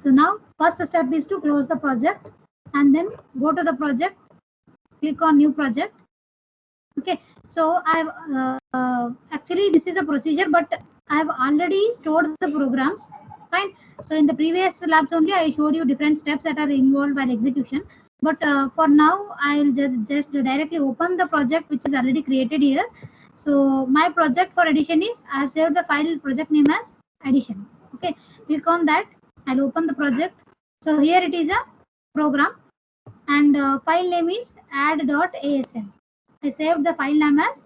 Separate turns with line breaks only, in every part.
So now first step is to close the project and then go to the project, click on new project. Okay, so I've actually this is a procedure, but I've already stored the programs. Fine. So in the previous labs only I showed you different steps that are involved while execution. But for now I'll just directly open the project which is already created here. So my project for addition is, I have saved the file project name as addition. Okay, click on that. I'll open the project. So here it is a program, and file name is add.asm. I saved the file name as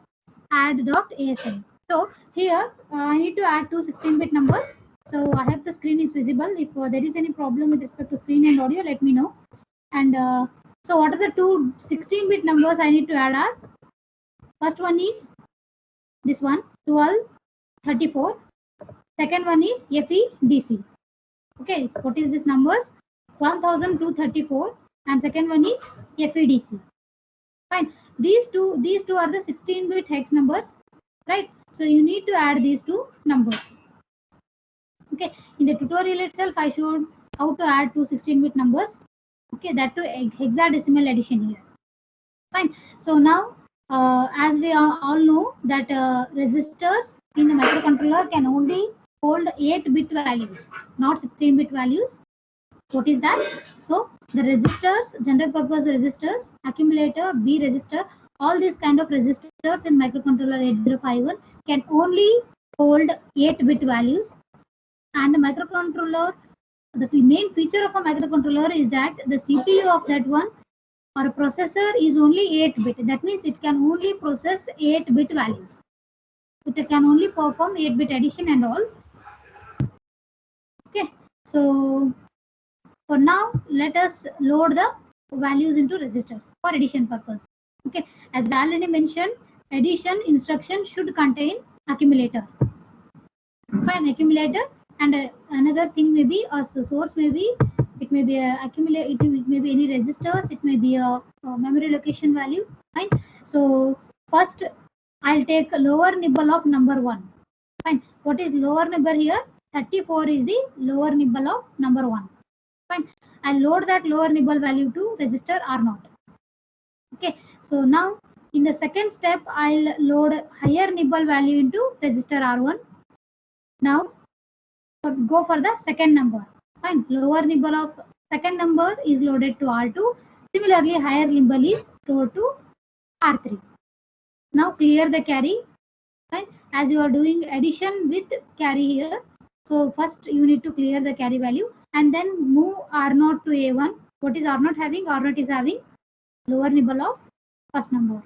add.asm. So here I need to add two 16-bit numbers. So I hope the screen is visible. If there is any problem with respect to screen and audio, let me know. And so what are the two 16-bit numbers I need to add are, first one is this one 1234. Second one is FEDC. Okay, what is this numbers? 1234 and second one is FEDC. Fine. These two are the 16-bit hex numbers, right? So you need to add these two numbers. Okay, in the tutorial itself I showed how to add two 16-bit numbers. Okay, that to hexadecimal addition here. Fine. So now as we all know that resistors in the microcontroller can only hold 8-bit values, not 16-bit values. What is that? So the resistors, general purpose resistors, accumulator, B resistor, all these kind of resistors in microcontroller 8051 can only hold 8-bit values. And the microcontroller, the main feature of a microcontroller is that the CPU of that one or a processor is only 8-bit. That means it can only process 8-bit values. It can only perform 8-bit addition and all. Okay, so for now, let us load the values into registers for addition purpose. Okay, as I already mentioned, addition instruction should contain accumulator. Fine, accumulator, and another thing may be a source, may be it may be a accumulator, it may be any registers, it may be a memory location value. Fine. So first, I'll take lower nibble of number 1. Fine. What is lower nibble here? 34 is the lower nibble of number 1. Fine. I'll load that lower nibble value to register R0. Okay. So now in the second step, I'll load higher nibble value into register R1. Now go for the second number. Fine. Lower nibble of second number is loaded to R2. Similarly, higher nibble is stored to R3. Now clear the carry. Fine. As you are doing addition with carry here, so first you need to clear the carry value and then move R0 to A1. What is R0 having? R0 is having lower nibble of first number,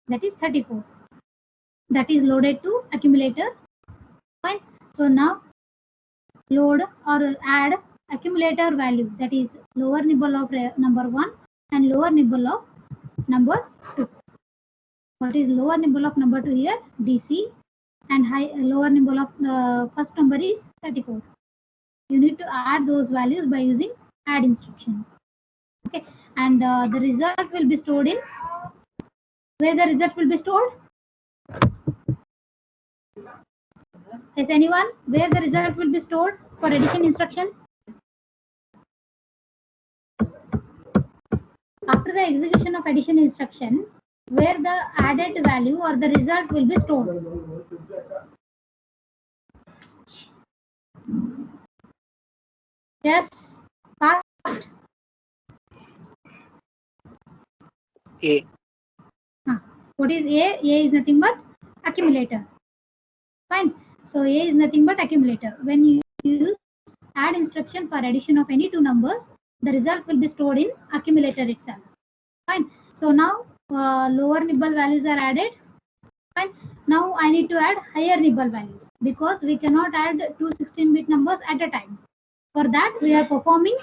that is 34. That is loaded to accumulator. Fine. So now load or add accumulator value, that is lower nibble of number 1 and lower nibble of number 2. What is lower nibble of number 2 here? DC, and lower nibble of first number is 34. You need to add those values by using add instruction. Okay, and the result will be stored in, where the result will be stored? Yes, anyone? Where the result will be stored for addition instruction? After the execution of addition instruction, where the added value or the result will be stored? Yes, fast.
A.
What is A? A is nothing but accumulator. Fine. So A is nothing but accumulator. When you use add instruction for addition of any two numbers, the result will be stored in accumulator itself. Fine. So now lower nibble values are added. Fine. Now I need to add higher nibble values because we cannot add two 16-bit numbers at a time. For that, we are performing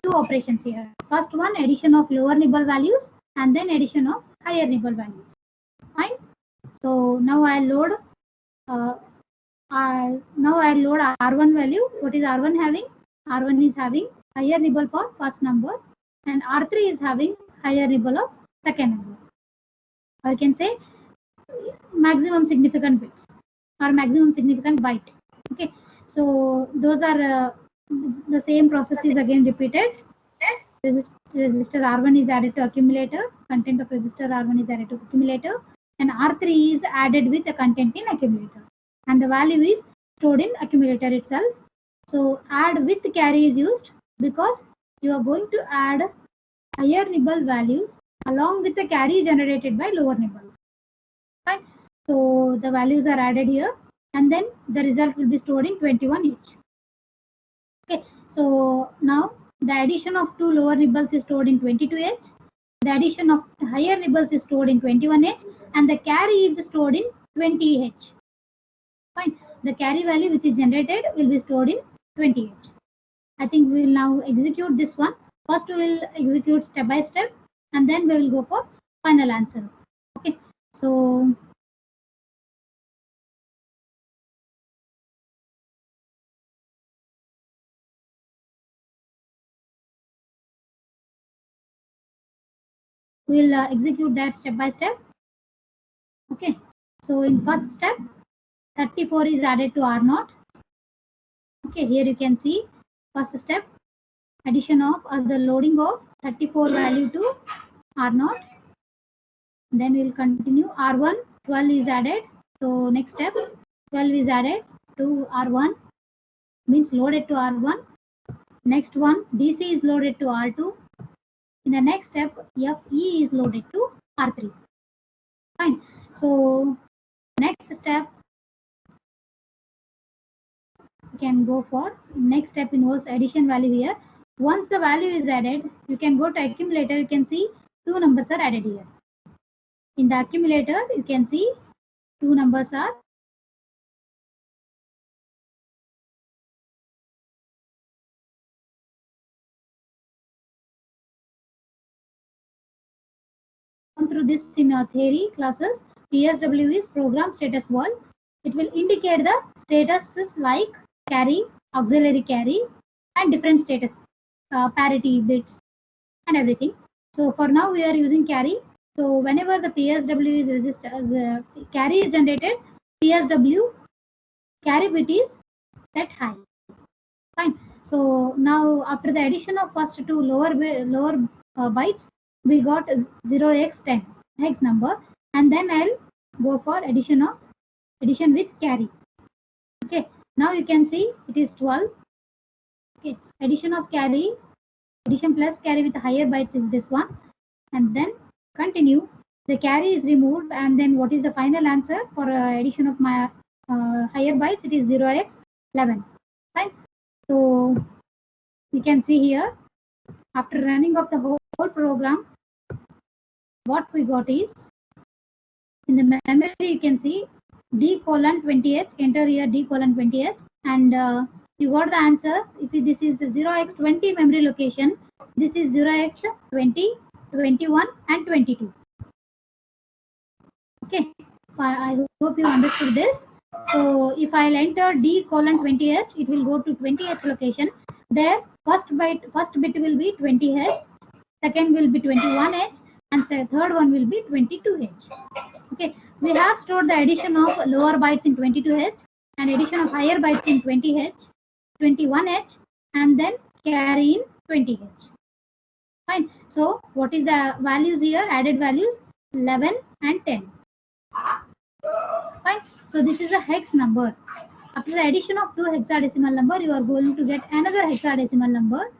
two operations here. First one, addition of lower nibble values, and then addition of higher nibble values. Fine. So now I load. Now I load R1 value. What is R1 having? R1 is having higher nibble for first number, and R3 is having higher nibble of second number. Or I can say maximum significant bits or maximum significant byte. Okay. So those are the same process is again repeated. Resistor R1 is added to accumulator, content of resistor R1 is added to accumulator, and R3 is added with the content in accumulator, and the value is stored in accumulator itself. So add with carry is used because you are going to add higher nibble values along with the carry generated by lower nibbles. Fine. So the values are added here, and then the result will be stored in 21H. Okay. So now the addition of two lower nibbles is stored in 22H. The addition of higher nibbles is stored in 21H, and the carry is stored in 20H. Fine. The carry value which is generated will be stored in 20H. I think we will now execute this one. First we will execute step by step, and then we will go for final answer. Okay. So we will execute that step by step. Okay. So in first step, 34 is added to R0. Okay, here you can see first step, addition of the loading of 34 value to R0. Then we will continue. R1, 12 is added. So next step, 12 is added to R1, means loaded to R1. Next one, DC is loaded to R2. In the next step, FE is loaded to R3. Fine. So next step, you can go for next step involves addition value here. Once the value is added, you can go to accumulator. You can see two numbers are added here. In the accumulator, you can see two numbers are through this in theory classes. PSW is program status wall. It will indicate the statuses like carry, auxiliary carry, and different status, parity bits, and everything. So for now we are using carry. So whenever the PSW is registered, the carry is generated, PSW carry bit is set high. Fine. So now after the addition of first two lower bytes, we got 0x10 hex number, and then I'll go for addition with carry. Okay. Now you can see it is 12. Okay. Addition of carry, addition plus carry with higher bytes is this one, and then continue. The carry is removed, and then what is the final answer for addition of my higher bytes? It is 0x11. Fine. So we can see here, after running of the whole program, what we got is, in the memory you can see D:20H, enter here D:20H, and you got the answer. If this is the 0x20 memory location, this is 0x20, 21, and 22. Okay, I hope you understood this. So if I'll enter D:20H, it will go to 20H location. There, first bit will be 20H, second will be 21H, and third one will be 22H. Okay, we have stored the addition of lower bytes in 22H and addition of higher bytes in 20H, 21H, and then carry in 20H. Fine. So what is the values here? Added values 11 and 10. Fine. So this is a hex number. After the addition of two hexadecimal number, you are going to get another hexadecimal number.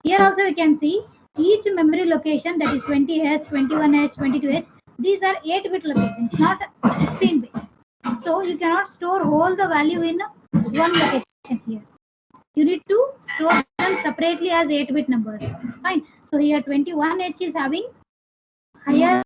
Here also we can see each memory location, that is 20H, 21H, 22H. These are 8-bit locations, not 16-bit. So you cannot store all the value in one location here. You need to store them separately as 8-bit numbers. Fine. So here 21H is having higher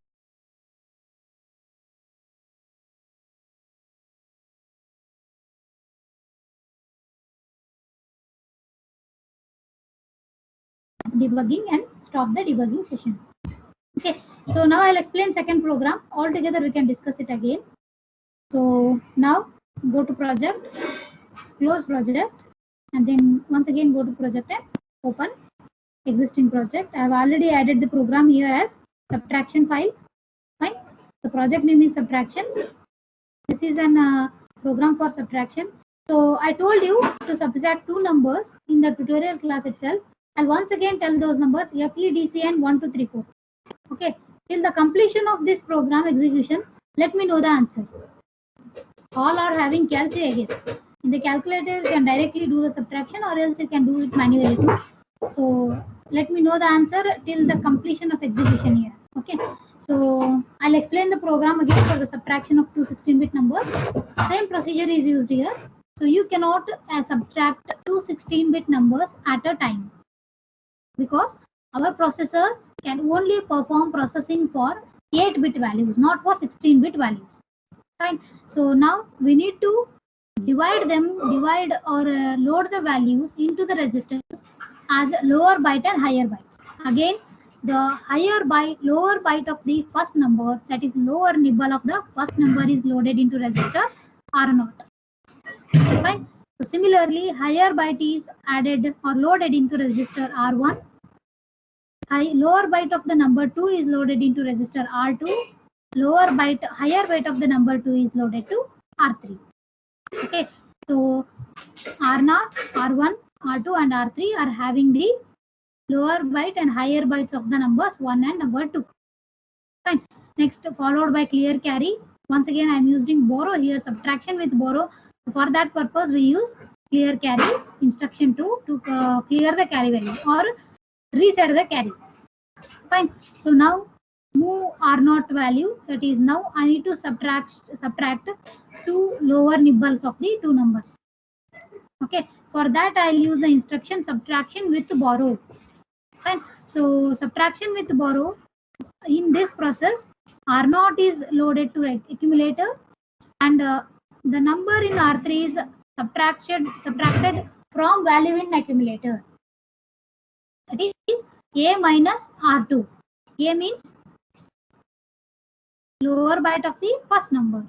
debugging and stop the debugging session. Okay, so now I'll explain second program. All together we can discuss it again. So now go to project, close project, and then once again go to project and open existing project. I have already added the program here as subtraction file. Fine. The project name is subtraction. This is an program for subtraction. So I told you to subtract two numbers in the tutorial class itself. I'll once again tell those numbers FE, DC and 1, 2, 3, 4. Okay, till the completion of this program execution, let me know the answer. All are having calc, I guess. In the calculator, you can directly do the subtraction or else you can do it manually too. So let me know the answer till the completion of execution here. Okay. So I'll explain the program again for the subtraction of two 16-bit numbers. Same procedure is used here. So you cannot subtract two 16-bit numbers at a time, because our processor can only perform processing for 8-bit values, not for 16-bit values. Fine. So now we need to divide or load the values into the registers as lower byte and higher bytes. Again, the lower byte of the first number, that is lower nibble of the first number, is loaded into register R0. Fine. So similarly, higher byte is added or loaded into register R1. Lower byte of the number 2 is loaded into register R2. Higher byte of the number 2 is loaded to R3. Okay, so R0, R1, R2 and R3 are having the lower byte and higher bytes of the numbers 1 and number 2. Fine. Next, followed by clear carry. Once again, I am using borrow here, subtraction with borrow. For that purpose, we use clear carry instruction to clear the carry value or reset the carry. Fine. So now move R0 value, that is now I need to subtract two lower nibbles of the two numbers. Okay, for that I'll use the instruction subtraction with borrow. Fine. So subtraction with borrow, in this process R0 is loaded to accumulator and the number in R3 is subtracted from value in accumulator. That is A minus R2. A means lower byte of the first number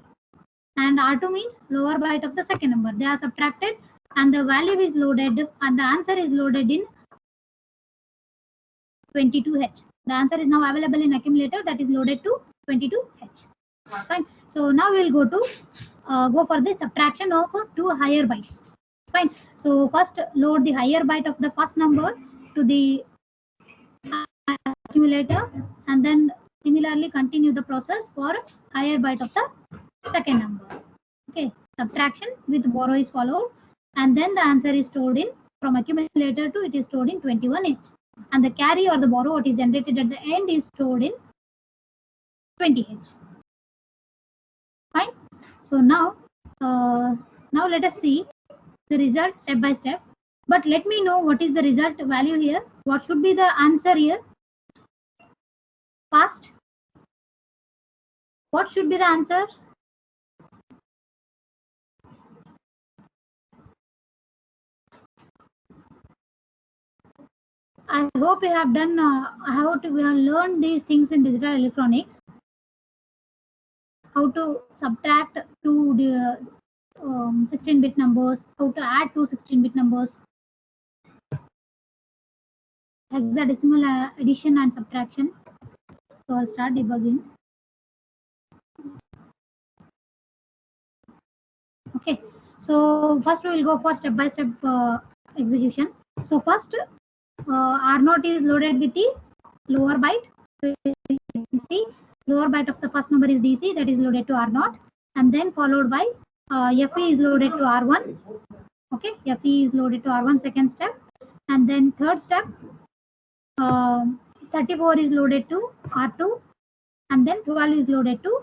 and R2 means lower byte of the second number. They are subtracted and the value is loaded and the answer is loaded in 22H. The answer is now available in accumulator, that is loaded to 22H. Fine. So now we will go for the subtraction of two higher bytes. Fine. So first load the higher byte of the first number to the accumulator and then similarly continue the process for higher byte of the second number. Okay, subtraction with borrow is followed and then the answer is stored in, from accumulator to it is stored in 21H and the carry or the borrow what is generated at the end is stored in 20H. Fine. So now let us see the result step by step, but let me know what is the result value here. What should be the answer here? First, what should be the answer? I hope you have done, we have learned these things in digital electronics. How to subtract two 16-bit numbers, how to add two 16-bit numbers, hexadecimal addition and subtraction. So I'll start debugging. Okay, so first we will go for step-by-step execution. So first R0 is loaded with the lower byte. So you can see lower byte of the first number is DC, that is loaded to R0 and then followed by FE is loaded to R1. Okay, FE is loaded to R1 second step and then third step 34 is loaded to R2 and then 12 is loaded to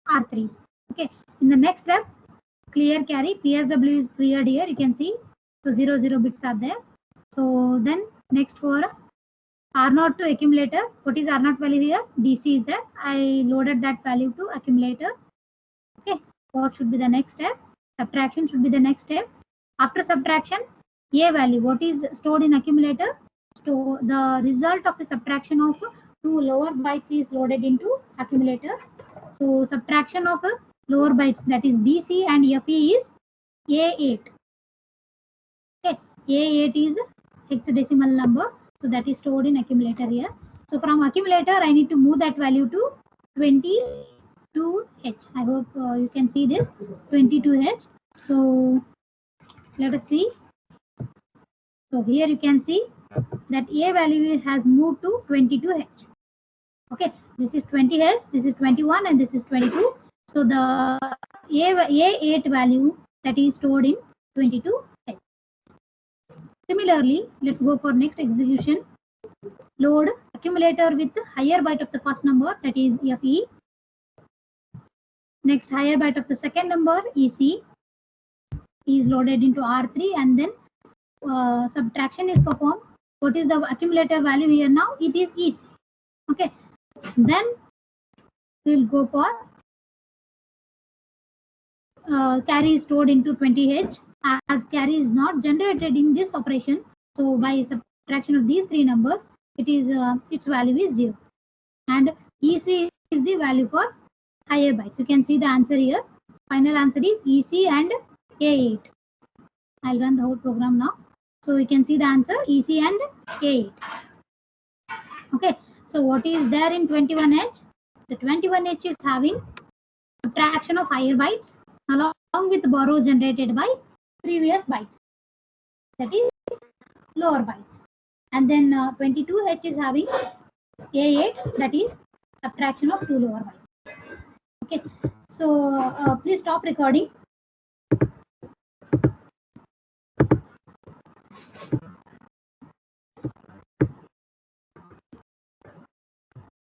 R3. Okay, in the next step clear carry, PSW is cleared here, you can see. So 0 bits are there. So then next for R0 to accumulator, what is R0 value here? DC is there. I loaded that value to accumulator. Okay, what should be the next step? Subtraction should be the next step. After subtraction, A value, what is stored in accumulator? So the result of the subtraction of two lower bytes is loaded into accumulator. So subtraction of lower bytes, that is DC and FE, is A8. Okay, A8 is hexadecimal number, so that is stored in accumulator here. So from accumulator I need to move that value to 22H. I hope you can see this 22H. So Let us see. So here you can see that A value has moved to 22H. Okay, this is 20H, this is 21, and this is 22. So the A8 value that is stored in 22H. Similarly, let's go for next execution. Load accumulator with higher byte of the first number, that is FE. Next, higher byte of the second number, EC, is loaded into R3, and then subtraction is performed. What is the accumulator value here now? It is EC. Okay, then we'll go for carry is stored into 20H, as carry is not generated in this operation. So by subtraction of these three numbers, it is its value is 0, and EC is the value for higher bytes. You can see the answer here. Final answer is EC and A8. I'll run the whole program now. So you can see the answer EC and A8. Okay, so what is there in 21H? The 21H is having subtraction of higher bytes along with borrow generated by previous bytes, that is lower bytes. And then 22H is having A8, that is subtraction of two lower bytes. Okay, so please stop recording.